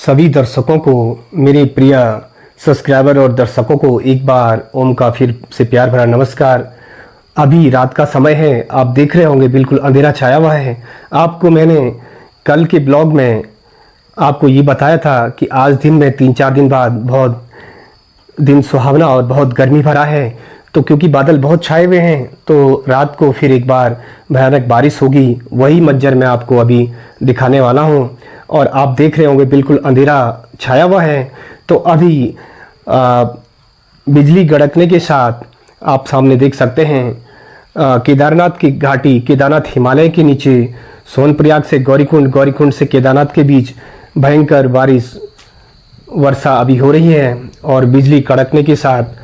सभी दर्शकों को, मेरे प्रिय सब्सक्राइबर और दर्शकों को एक बार ओम का फिर से प्यार भरा नमस्कार। अभी रात का समय है, आप देख रहे होंगे बिल्कुल अंधेरा छाया हुआ है। आपको मैंने कल के ब्लॉग में आपको ये बताया था कि आज दिन में 3-4 दिन बाद बहुत दिन सुहावना और बहुत गर्मी भरा है। तो क्योंकि बादल बहुत छाए हुए हैं तो रात को फिर एक बार भयानक बारिश होगी। वही मंजर मैं आपको अभी दिखाने वाला हूँ। और आप देख रहे होंगे बिल्कुल अंधेरा छाया हुआ है। तो अभी बिजली कड़कने के साथ आप सामने देख सकते हैं केदारनाथ की घाटी, केदारनाथ हिमालय के नीचे सोनप्रयाग से गौरीकुंड, गौरीकुंड से केदारनाथ के बीच भयंकर बारिश वर्षा अभी हो रही है। और बिजली कड़कने के साथ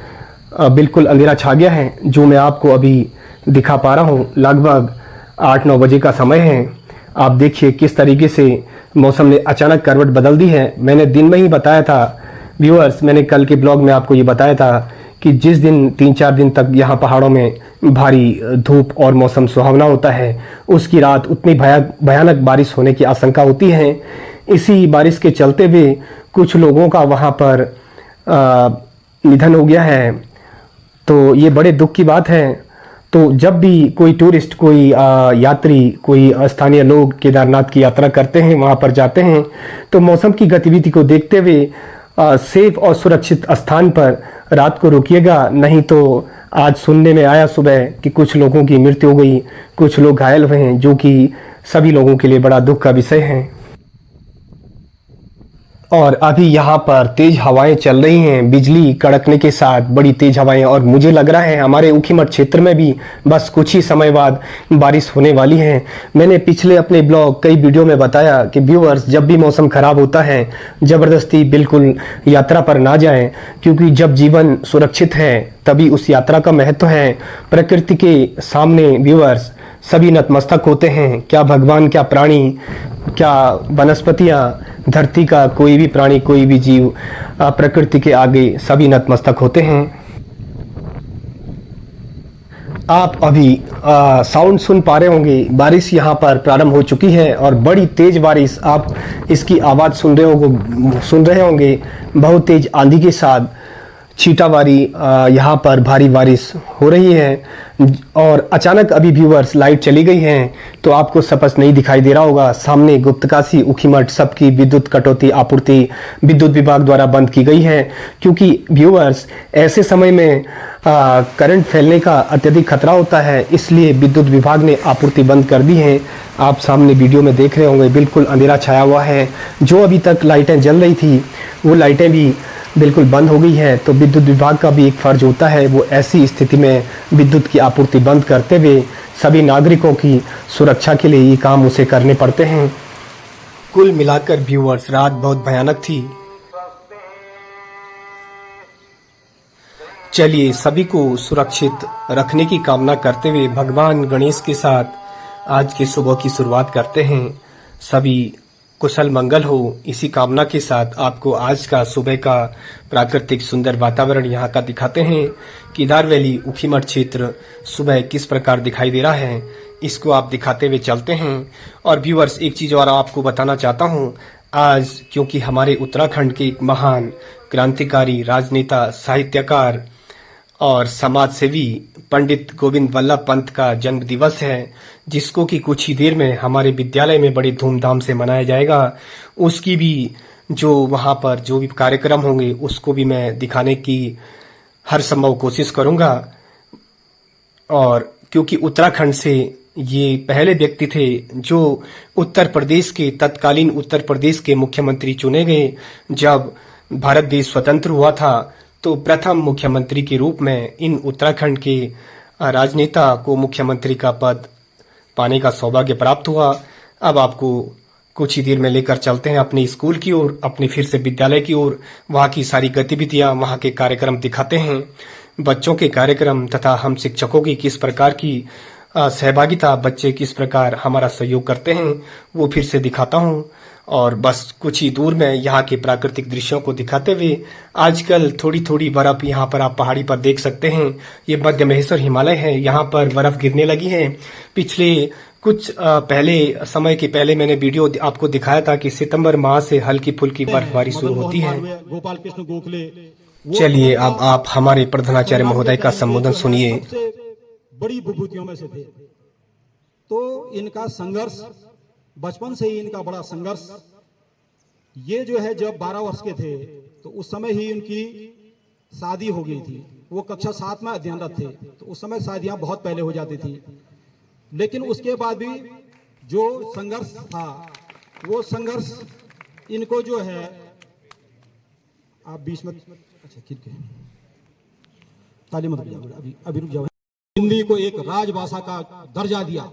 बिल्कुल अंधेरा छा गया है। जो मैं आपको अभी दिखा पा रहा हूँ, लगभग 8-9 बजे का समय है। आप देखिए किस तरीके से मौसम ने अचानक करवट बदल दी है। मैंने दिन में ही बताया था व्यूअर्स, मैंने कल के ब्लॉग में आपको ये बताया था कि जिस दिन 3-4 दिन तक यहाँ पहाड़ों में भारी धूप और मौसम सुहावना होता है, उसकी रात उतनी भयानक बारिश होने की आशंका होती है। इसी बारिश के चलते हुए कुछ लोगों का वहाँ पर निधन हो गया है। तो ये बड़े दुख की बात है। तो जब भी कोई टूरिस्ट, कोई यात्री, कोई स्थानीय लोग केदारनाथ की यात्रा करते हैं, वहाँ पर जाते हैं, तो मौसम की गतिविधि को देखते हुए सेफ और सुरक्षित स्थान पर रात को रुकिएगा। नहीं तो आज सुनने में आया सुबह कि कुछ लोगों की मृत्यु हो गई, कुछ लोग घायल हुए हैं, जो कि सभी लोगों के लिए बड़ा दुख का विषय है। और अभी यहाँ पर तेज हवाएं चल रही हैं, बिजली कड़कने के साथ बड़ी तेज हवाएं। और मुझे लग रहा है हमारे ऊखीमठ क्षेत्र में भी बस कुछ ही समय बाद बारिश होने वाली है। मैंने पिछले अपने ब्लॉग कई वीडियो में बताया कि व्यूअर्स, जब भी मौसम खराब होता है ज़बरदस्ती बिल्कुल यात्रा पर ना जाएं, क्योंकि जब जीवन सुरक्षित है तभी उस यात्रा का महत्व है। प्रकृति के सामने व्यूअर्स सभी नतमस्तक होते हैं। क्या भगवान, क्या प्राणी, क्या वनस्पतियाँ, धरती का कोई भी प्राणी, कोई भी जीव, प्रकृति के आगे सभी नतमस्तक होते हैं। आप अभी साउंड सुन पा रहे होंगे, बारिश यहाँ पर प्रारंभ हो चुकी है और बड़ी तेज बारिश, आप इसकी आवाज़ सुन रहे होंगे। बहुत तेज आंधी के साथ छींटामारी यहाँ पर भारी बारिश हो रही है। और अचानक अभी व्यूअर्स लाइट चली गई है तो आपको स्पष्ट नहीं दिखाई दे रहा होगा। सामने गुप्तकाशी, ऊखीमठ सबकी विद्युत कटौती आपूर्ति विद्युत विभाग द्वारा बंद की गई है। क्योंकि व्यूअर्स ऐसे समय में करंट फैलने का अत्यधिक खतरा होता है, इसलिए विद्युत विभाग ने आपूर्ति बंद कर दी है। आप सामने वीडियो में देख रहे होंगे बिल्कुल अंधेरा छाया हुआ है। जो अभी तक लाइटें जल रही थी वो लाइटें भी बिल्कुल बंद हो गई है। तो विद्युत विभाग का भी एक फर्ज होता है, वो ऐसी स्थिति में विद्युत की आपूर्ति बंद करते हुए सभी नागरिकों की सुरक्षा के लिए ये काम उसे करने पड़ते हैं। कुल मिलाकर व्यूअर्स रात बहुत भयानक थी। चलिए सभी को सुरक्षित रखने की कामना करते हुए भगवान गणेश के साथ आज की सुबह की शुरुआत करते हैं। सभी कुशल मंगल हो, इसी कामना के साथ आपको आज का सुबह का प्राकृतिक सुंदर वातावरण यहाँ का दिखाते हैं। केदार वैली ऊखीमठ क्षेत्र सुबह किस प्रकार दिखाई दे रहा है, इसको आप दिखाते हुए चलते हैं। और व्यूअर्स, एक चीज़ और आपको बताना चाहता हूँ। आज क्योंकि हमारे उत्तराखंड के एक महान क्रांतिकारी, राजनेता, साहित्यकार और समाज सेवी पंडित गोविंद वल्लभ पंत का जन्म दिवस है, जिसको कि कुछ ही देर में हमारे विद्यालय में बड़ी धूमधाम से मनाया जाएगा। उसकी भी जो वहाँ पर जो भी कार्यक्रम होंगे उसको भी मैं दिखाने की हर संभव कोशिश करूँगा। और क्योंकि उत्तराखंड से ये पहले व्यक्ति थे जो उत्तर प्रदेश के, तत्कालीन उत्तर प्रदेश के मुख्यमंत्री चुने गए। जब भारत देश स्वतंत्र हुआ था तो प्रथम मुख्यमंत्री के रूप में इन उत्तराखंड के राजनेता को मुख्यमंत्री का पद पाने का सौभाग्य प्राप्त हुआ। अब आपको कुछ ही देर में लेकर चलते हैं अपने स्कूल की ओर, अपने फिर से विद्यालय की ओर। वहाँ की सारी गतिविधियाँ, वहाँ के कार्यक्रम दिखाते हैं। बच्चों के कार्यक्रम तथा हम शिक्षकों की किस प्रकार की सहभागिता, बच्चे किस प्रकार हमारा सहयोग करते हैं, वो फिर से दिखाता हूँ। और बस कुछ ही दूर में यहाँ के प्राकृतिक दृश्यों को दिखाते हुए, आजकल थोड़ी थोड़ी बर्फ यहाँ पर आप पहाड़ी पर देख सकते हैं। ये मध्य महेश्वर हिमालय है, यहाँ पर बर्फ गिरने लगी है। पिछले कुछ पहले समय के पहले मैंने वीडियो आपको दिखाया था कि सितंबर माह से हल्की फुल्की बर्फबारी शुरू होती है। गोपाल कृष्ण गोखले, चलिए अब आप हमारे प्रधानाचार्य महोदय का संबोधन सुनिए। सबसे बड़ी विभूतियों में से थे। तो इनका संघर्ष बचपन से ही, इनका बड़ा संघर्ष, ये जो है जब 12 वर्ष के थे तो उस समय ही इनकी शादी हो गई थी। वो कक्षा 7 में अध्ययनरत थे, तो उस समय शादियां बहुत पहले हो जाती थी। लेकिन उसके बाद भी जो संघर्ष था, वो संघर्ष इनको जो है, आप बीच में, अच्छा ठीक है, ताली मत बजाओ, अभी रुक जाओ। हिंदी को एक राजभाषा का दर्जा दिया।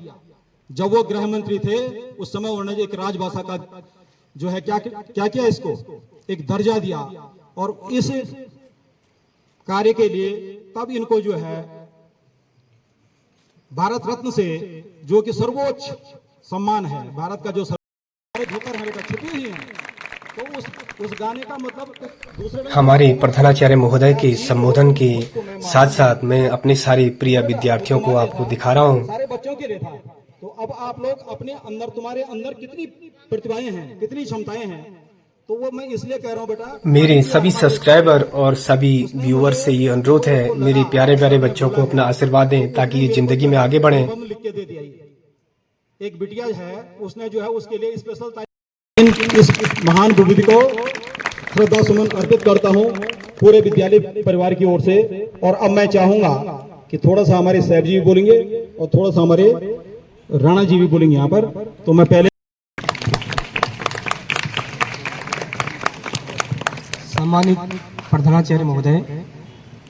जब वो गृह मंत्री थे उस समय उन्होंने एक राजभाषा का जो है क्या किया, इसको एक दर्जा दिया। और इस कार्य के लिए तब इनको जो है भारत रत्न से, जो कि सर्वोच्च सम्मान है, भारत का जो धोकर हमारे छुपी ही है, तो उस गाने का मतलब दूसरे हमारे प्रधानाचार्य महोदय के संबोधन के साथ साथ मैं अपने सारे प्रिय विद्यार्थियों को आपको दिखा रहा हूँ। सारे बच्चों के लिए था। तो अब आप लोग अपने अंदर, तुम्हारे अंदर कितनी प्रतिभाएं हैं, कितनी क्षमताएं हैं, तो वो मैं इसलिए कह रहा हूँ बेटा, मेरे सभी सब्सक्राइबर और सभी व्यूअर से ये अनुरोध है, मेरे प्यारे प्यारे बच्चों को अपना आशीर्वाद दें ताकि ये जिंदगी में आगे बढ़े। लिख के दे दिया। एक बिटिया है, उसने जो है उसके लिए स्पेशल इस महान विभूति को श्रद्धा सुमन अर्पित करता हूं पूरे विद्यालय परिवार की ओर से। और अब मैं चाहूंगा कि थोड़ा सा हमारे साहब जी भी बोलेंगे और थोड़ा सा हमारे राणा जी भी बोलेंगे यहाँ पर। तो मैं पहले सम्मानित प्रधानाचार्य महोदय,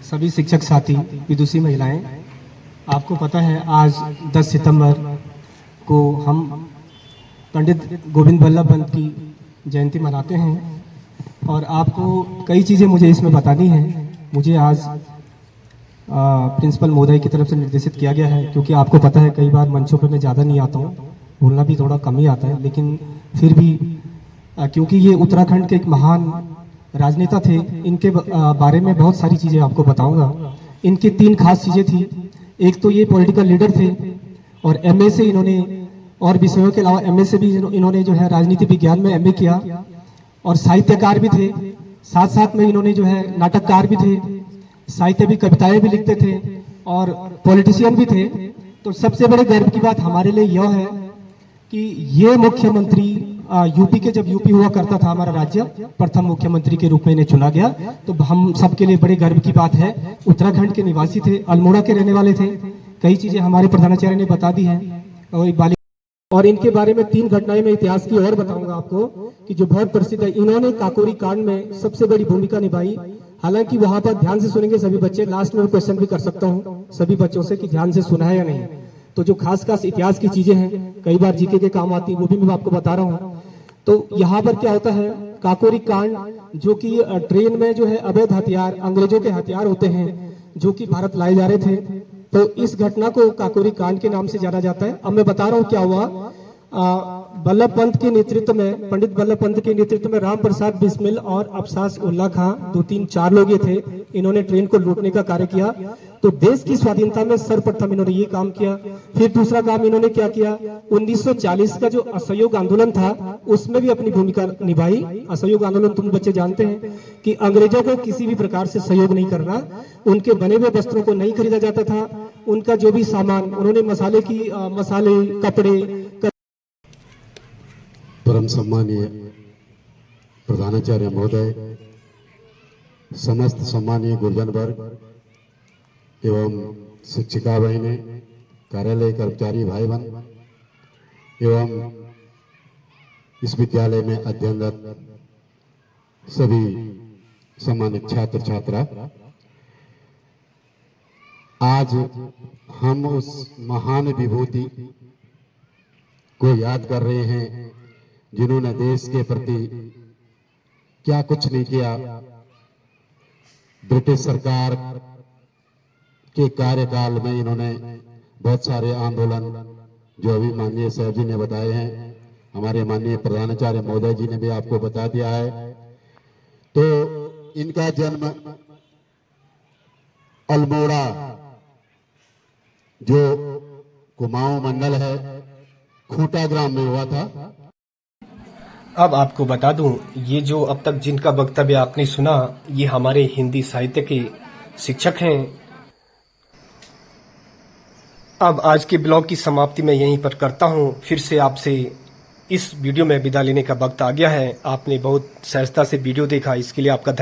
सभी शिक्षक साथी, विदुषी महिलाएं, आपको पता है आज 10 सितंबर को हम पंडित गोविंद बल्लभ पंत की जयंती मनाते हैं। और आपको कई चीज़ें मुझे इसमें बतानी है। मुझे आज प्रिंसिपल महोदय की तरफ से निर्देशित किया गया है, क्योंकि आपको पता है कई बार मंचों पर मैं ज़्यादा नहीं आता हूँ, बोलना भी थोड़ा कम ही आता है, लेकिन फिर भी क्योंकि ये उत्तराखंड के एक महान राजनेता थे, इनके बारे में बहुत सारी चीज़ें आपको बताऊंगा। इनकी 3 खास चीज़ें थी। एक तो ये पॉलिटिकल लीडर थे और एमए से इन्होंने, और विषयों के अलावा एमए से भी इन्होंने जो है राजनीति विज्ञान में एमए किया, और साहित्यकार भी थे। साथ साथ में इन्होंने जो है नाटककार भी थे, साहित्य भी, कविताएं भी लिखते थे और पॉलिटिशियन भी थे। तो सबसे बड़े गर्व की बात हमारे लिए यह है कि ये मुख्यमंत्री यूपी के, जब यूपी हुआ करता था हमारा राज्य, प्रथम मुख्यमंत्री के रूप में इन्हें चुना गया। तो हम सबके लिए बड़े गर्व की बात है। उत्तराखंड के निवासी थे, अल्मोड़ा के रहने वाले थे। कई चीजें हमारे प्रधानाचार्य ने बता दी हैं। और इनके बारे में 3 घटनाएं मैं इतिहास की और बताऊंगा आपको कि जो बहुत प्रसिद्ध है। इन्होंने काकोरी कांड में सबसे बड़ी भूमिका निभाई। हालांकि वहां पर ध्यान से सुनेंगे सभी बच्चे, लास्ट में क्वेश्चन भी कर सकता हूं सभी बच्चों से कि ध्यान से सुना है या नहीं। तो जो खास खास इतिहास की चीजें हैं, कई बार जीके के काम आती है, वो भी मैं आपको बता रहा हूँ। तो यहाँ पर क्या होता है, काकोरी कांड, जो कि ट्रेन में जो है अवैध हथियार, अंग्रेजों के हथियार होते हैं जो कि भारत लाए जा रहे थे। तो इस घटना को काकोरी कांड के नाम से जाना जाता है। अब मैं बता रहा हूँ क्या हुआ। बल्लभ पंत के नेतृत्व में, पंडित बल्लभ पंत के नेतृत्व में राम प्रसाद बिस्मिल और अफसास उल्ला खां, 2-3-4 लोग ये थे। इन्होंने ट्रेन को लूटने का कार्य किया। तो देश की स्वाधीनता में सर्वप्रथम इन्होंने ये काम किया। फिर दूसरा काम इन्होंने क्या किया, 1940 का जो असहयोग आंदोलन था उसमें भी अपनी भूमिका निभाई। असहयोग आंदोलन तुम बच्चे जानते हैं कि अंग्रेजों को किसी भी प्रकार से सहयोग नहीं करना, उनके बने हुए वस्त्रों को नहीं खरीदा जाता था, उनका जो भी सामान, उन्होंने मसाले, कपड़े। परम सम्मानीय प्रधानाचार्य महोदय, समस्त सम्मानीय गुरुजन वर्ग एवं शिक्षिका बहनें, कार्यालय कर्मचारी भाई बहन एवं इस विद्यालय में अध्ययनरत सभी सम्मानित छात्र छात्रा, आज हम उस महान विभूति को याद कर रहे हैं जिन्होंने देश के प्रति क्या कुछ नहीं किया। ब्रिटिश सरकार के कार्यकाल में इन्होंने बहुत सारे आंदोलन, जो अभी माननीय साहब जी ने बताए हैं, हमारे माननीय प्रधानाचार्य महोदय जी ने भी आपको बता दिया है। तो इनका जन्म अल्मोड़ा, जो कुमाऊं मंडल है, खूटा ग्राम में हुआ था। अब आपको बता दूं, ये जो अब तक जिनका वक्तव्य आपने सुना, ये हमारे हिंदी साहित्य के शिक्षक हैं। अब आज के ब्लॉग की समाप्ति मैं यहीं पर करता हूं। फिर से आपसे इस वीडियो में विदा लेने का वक्त आ गया है। आपने बहुत सहजता से वीडियो देखा, इसके लिए आपका धन्यवाद।